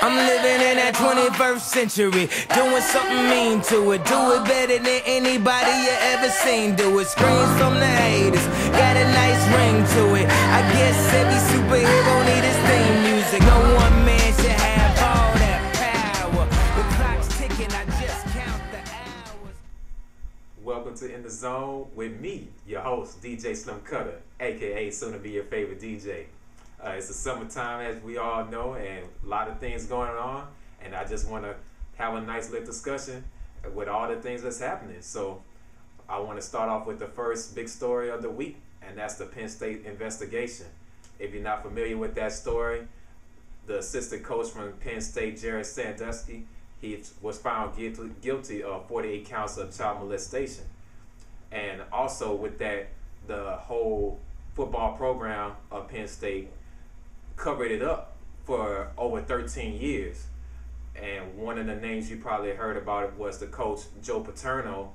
I'm living in that 21st century, doing something mean to it. Do it better than anybody you ever seen do it. Screams from the haters, got a nice ring to it. I guess every superhero need his theme music. No one man should have all that power. The clock's ticking, I just count the hours. Welcome to In the Zone with me, your host, DJSlimCutta, aka soon to be your favorite DJ. It's the summertime, as we all know, and a lot of things going on, and I just want to have a nice little discussion with all the things that's happening. So I want to start off with the first big story of the week, and that's the Penn State investigation. If you're not familiar with that story, the assistant coach from Penn State, Jared Sandusky, he was found guilty of 48 counts of child molestation. And also with that, the whole football program of Penn State covered it up for over 13 years. And one of the names you probably heard about it was the coach, Joe Paterno.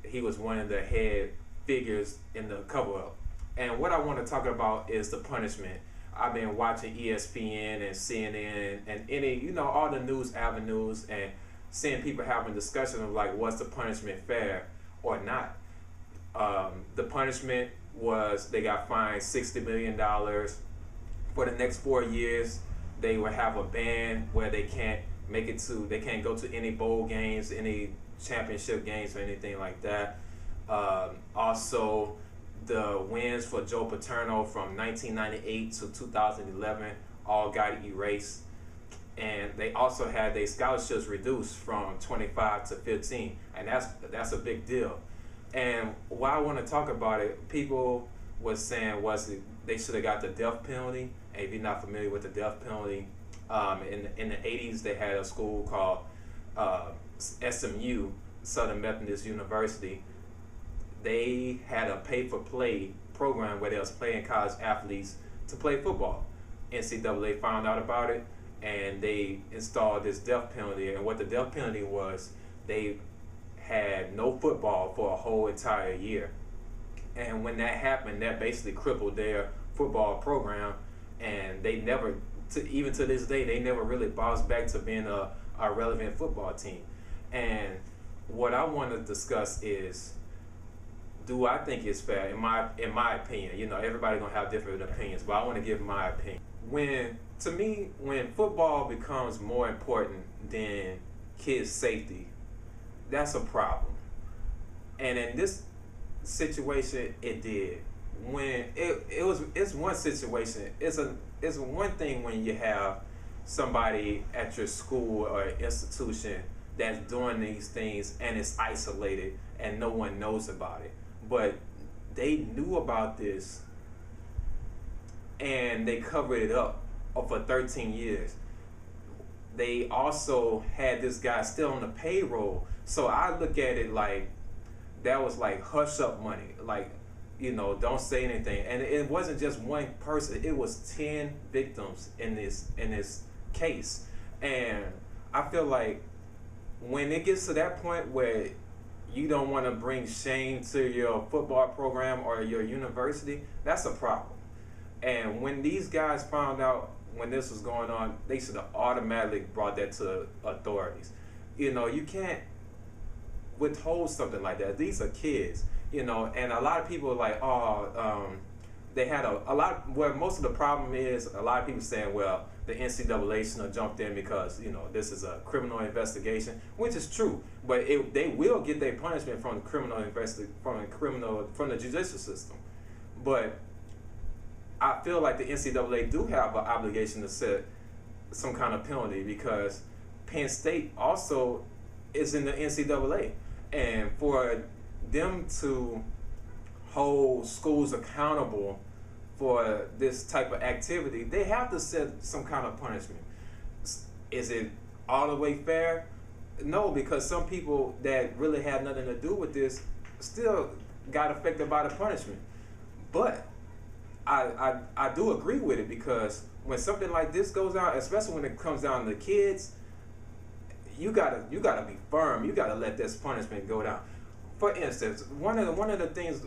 He was one of the head figures in the cover-up. And what I want to talk about is the punishment. I've been watching ESPN and CNN and all the news avenues and seeing people having discussion of like, what's the punishment, fair or not? The punishment was they got fined $60 million. For the next 4 years, they will have a ban where they can't go to any bowl games, any championship games or anything like that. Also, the wins for Joe Paterno from 1998 to 2011 all got erased. And they also had their scholarships reduced from 25 to 15. And that's a big deal. And why I want to talk about it, people was saying they should have got the death penalty. And if you're not familiar with the death penalty, in the 80s they had a school called SMU, Southern Methodist University. They had a pay-for-play program where they was paying college athletes to play football. NCAA found out about it, and they installed this death penalty. And what the death penalty was, they had no football for a whole entire year. And when that happened, that basically crippled their football program, and they never, even to this day, they never really bounced back to being a relevant football team. And what I want to discuss is, do I think it's fair? In my opinion, everybody gonna have different opinions, but I want to give my opinion. To me, when football becomes more important than kids' safety, that's a problem. And in this situation, it did. When it's one situation. It's one thing when you have somebody at your school or institution that's doing these things and it's isolated and no one knows about it. But they knew about this and they covered it up for 13 years. They also had this guy still on the payroll. So I look at it like that was like hush up money. Like, don't say anything. And it wasn't just one person. It was 10 victims in this case. And I feel like when it gets to that point where you don't want to bring shame to your football program or your university, that's a problem. And when these guys found out when this was going on, they should have automatically brought that to authorities. You can't withhold something like that. These are kids, and a lot of people are like, they had a lot. Well, most of the problem is a lot of people saying, well, the NCAA should have jumped in because this is a criminal investigation, which is true. But they will get their punishment from the judicial system. But I feel like the NCAA do have an obligation to set some kind of penalty because Penn State also is in the NCAA. And for them to hold schools accountable for this type of activity, they have to set some kind of punishment. Is it all the way fair? No, because some people that really had nothing to do with this still got affected by the punishment. But I do agree with it because when something like this goes out, especially when it comes down to kids, you gotta be firm. You gotta let this punishment go down. For instance, one of the things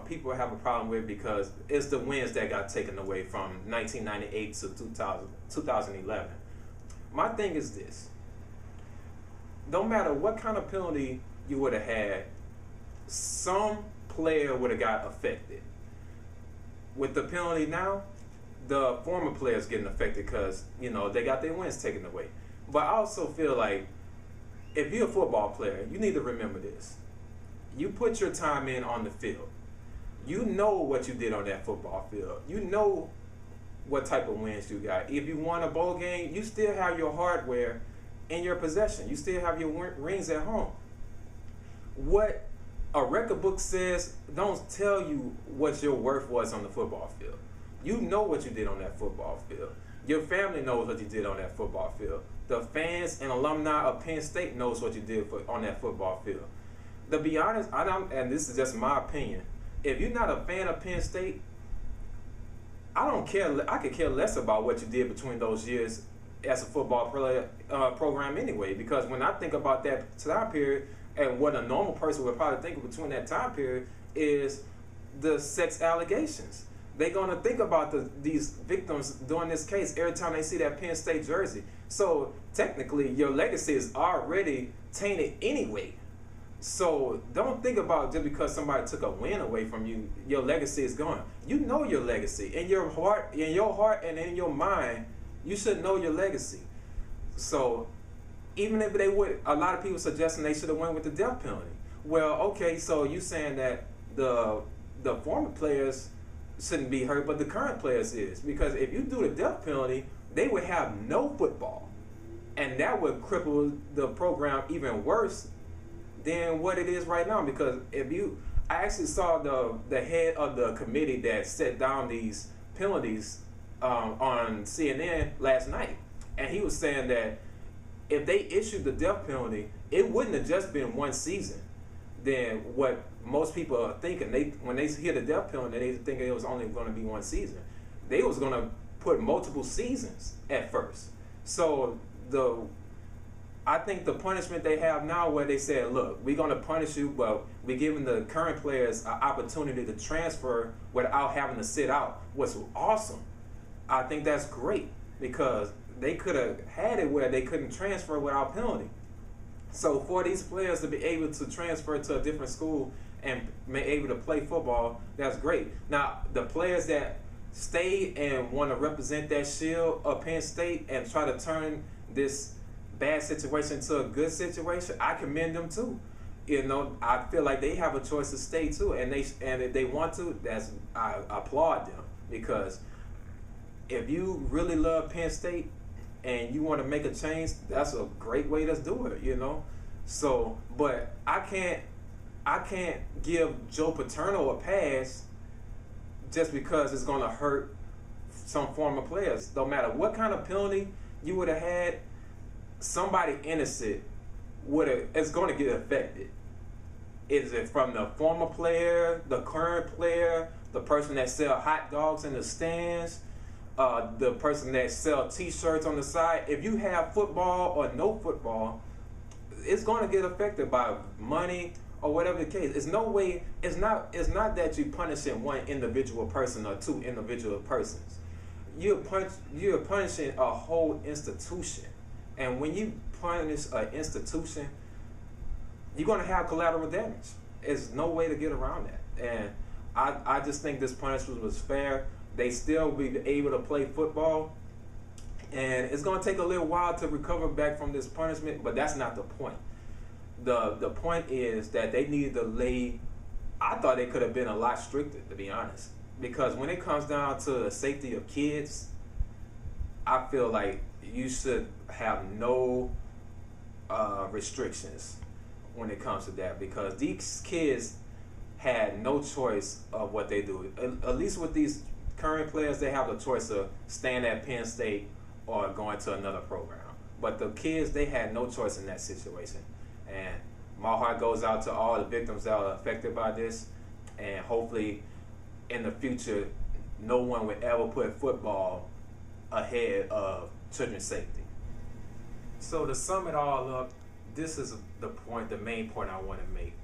people have a problem with because it's the wins that got taken away from 1998 to 2011. My thing is this. No matter what kind of penalty you would have had, some player would have got affected. With the penalty now, the former players getting affected because, you know, they got their wins taken away. But I also feel like if you're a football player, you need to remember this. You put your time in on the field. You know what you did on that football field. You know what type of wins you got. If you won a bowl game, you still have your hardware in your possession. You still have your rings at home. What a record book says don't tell you what your worth was on the football field. You know what you did on that football field. Your family knows what you did on that football field. The fans and alumni of Penn State knows what you did on that football field. To be honest, and this is just my opinion, if you're not a fan of Penn State, I don't care. I could care less about what you did between those years as a football program anyway. Because when I think about that time period and what a normal person would probably think of between that time period is the sex allegations. They're going to think about these victims during this case every time they see that Penn State jersey. So technically, your legacy is already tainted anyway. So don't think about just because somebody took a win away from you, your legacy is gone. You know your legacy. In your heart and in your mind, you should know your legacy. So even if they would, a lot of people suggesting they should have went with the death penalty. Well, okay, so you saying that the former players shouldn't be hurt, but the current players is. Because if you do the death penalty, they would have no football. And that would cripple the program even worse than what it is right now. Because I actually saw the head of the committee that set down these penalties on CNN last night. And he was saying that if they issued the death penalty, it wouldn't have just been one season. Then what most people are thinking, when they hear the death penalty, they think it was only going to be one season. They was going to put multiple seasons at first. So I think the punishment they have now, where they said, look, we're going to punish you, but we're giving the current players an opportunity to transfer without having to sit out, was awesome. I think that's great because they could have had it where they couldn't transfer without penalty. So for these players to be able to transfer to a different school and be able to play football, that's great. Now, the players that stay and want to represent that shield of Penn State and try to turn this bad situation to a good situation, I commend them too. You know, I feel like they have a choice to stay too, and if they want to, I applaud them, because if you really love Penn State and you want to make a change, that's a great way to do it, you know. So, but I can't give Joe Paterno a pass just because it's going to hurt some former players. No matter what kind of penalty you would have had, somebody innocent it's going to get affected. Is it from the former player, the current player, the person that sell hot dogs in the stands, the person that sell T-shirts on the side? If you have football or no football, it's going to get affected by money or whatever the case. It's no way. It's not that you're punishing one individual person or two individual persons. You're punishing a whole institution. And when you punish an institution, you're going to have collateral damage. There's no way to get around that. And I just think this punishment was fair. They still be able to play football. And it's going to take a little while to recover back from this punishment, but that's not the point. The point is that they needed to lay, I thought they could have been a lot stricter, to be honest. Because when it comes down to the safety of kids, I feel like you should have no restrictions when it comes to that, because these kids had no choice of what they do. At least with these current players, they have the choice of staying at Penn State or going to another program. But the kids, they had no choice in that situation. And my heart goes out to all the victims that are affected by this. And hopefully in the future, no one would ever put football ahead of children's safety. So to sum it all up, this is the main point I want to make.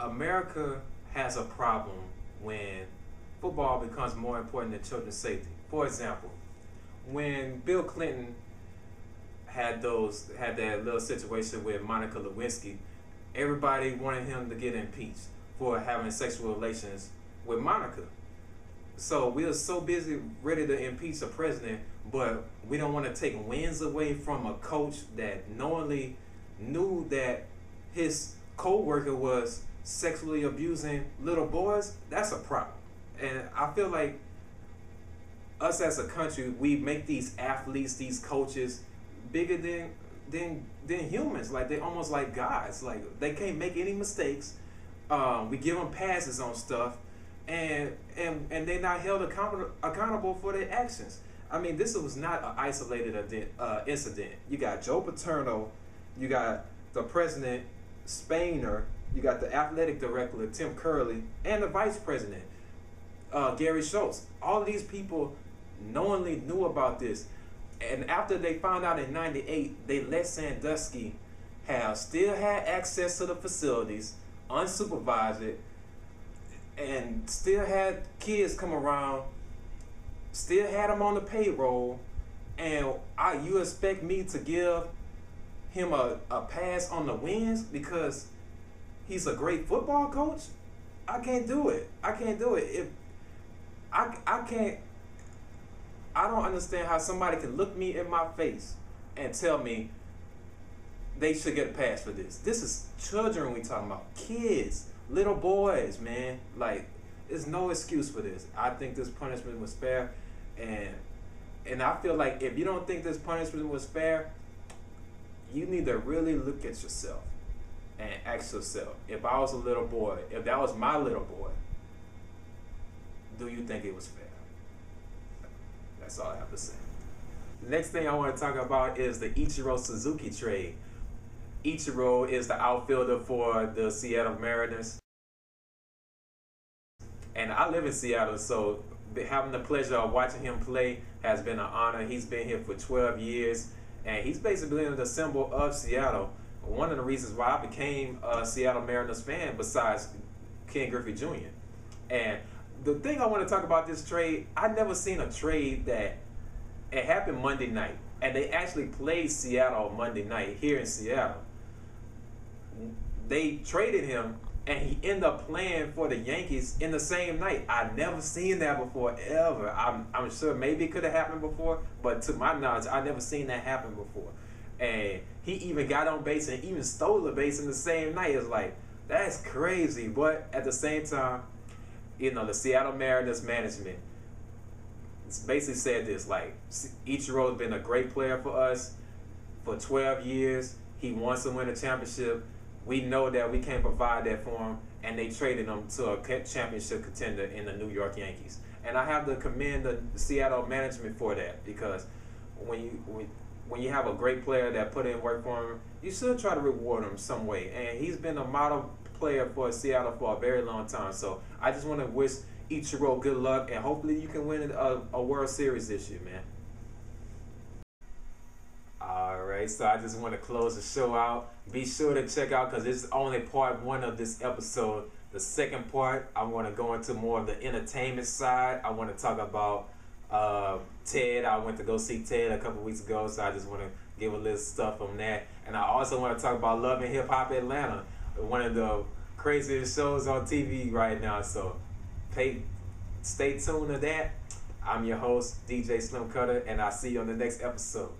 America has a problem when football becomes more important than children's safety. For example, when Bill Clinton had that little situation with Monica Lewinsky, everybody wanted him to get impeached for having sexual relations with Monica. So we are so busy ready to impeach a president, but we don't want to take wins away from a coach that knowingly knew that his co-worker was sexually abusing little boys. That's a problem. And I feel like us as a country, we make these athletes, these coaches, bigger than humans. Like, they're almost like gods. Like, they can't make any mistakes. We give them passes on stuff, and they're not held accountable for their actions. I mean, this was not an isolated incident. You got Joe Paterno, you got the president, Spainer, you got the athletic director, Tim Curley, and the vice president, Gary Schultz. All of these people knowingly knew about this. And after they found out in '98, they let Sandusky still had access to the facilities, unsupervised, and still had kids come around, still had them on the payroll, and you expect me to give him a pass on the wins because he's a great football coach? I can't do it. I can't do it. I don't understand how somebody can look me in my face and tell me they should get a pass for this. This is children we talking about. Kids, little boys, man. Like, there's no excuse for this. I think this punishment was fair, and I feel like if you don't think this punishment was fair, you need to really look at yourself and ask yourself, if I was a little boy, if that was my little boy, do you think it was fair? That's all I have to say. Next thing I want to talk about is the ICHIRO Suzuki trade. ICHIRO is the outfielder for the Seattle Mariners. And I live in Seattle, so having the pleasure of watching him play has been an honor. He's been here for 12 years, and he's basically the symbol of Seattle. One of the reasons why I became a Seattle Mariners fan, besides Ken Griffey Jr. And the thing I want to talk about this trade, I've never seen a trade that it happened Monday night, and they actually played Seattle Monday night here in Seattle. They traded him, and he ended up playing for the Yankees in the same night. I've never seen that before, ever. I'm sure maybe it could have happened before, but to my knowledge, I've never seen that happen before. And he even got on base and even stole a base in the same night. It's like, that's crazy. But at the same time, you know, the Seattle Mariners management basically said this, like, Ichiro has been a great player for us for 12 years. He wants to win a championship. We know that we can't provide that for him, and they traded him to a championship contender in the New York Yankees. And I have to commend the Seattle management for that, because when you have a great player that put in work for him, you should try to reward him some way. And he's been a model player for Seattle for a very long time. So I just want to wish Ichiro good luck, and hopefully you can win a World Series this year, man. Alright, so I just want to close the show out. Be sure to check out, because this is only part 1 of this episode. The second part, I want to go into more of the entertainment side. I want to talk about Ted. I went to go see Ted a couple weeks ago, so I just want to give a little stuff on that. And I also want to talk about Love and Hip Hop Atlanta, one of the craziest shows on TV right now. So stay tuned to that. I'm your host, DJ SlimCutta, and I'll see you on the next episode.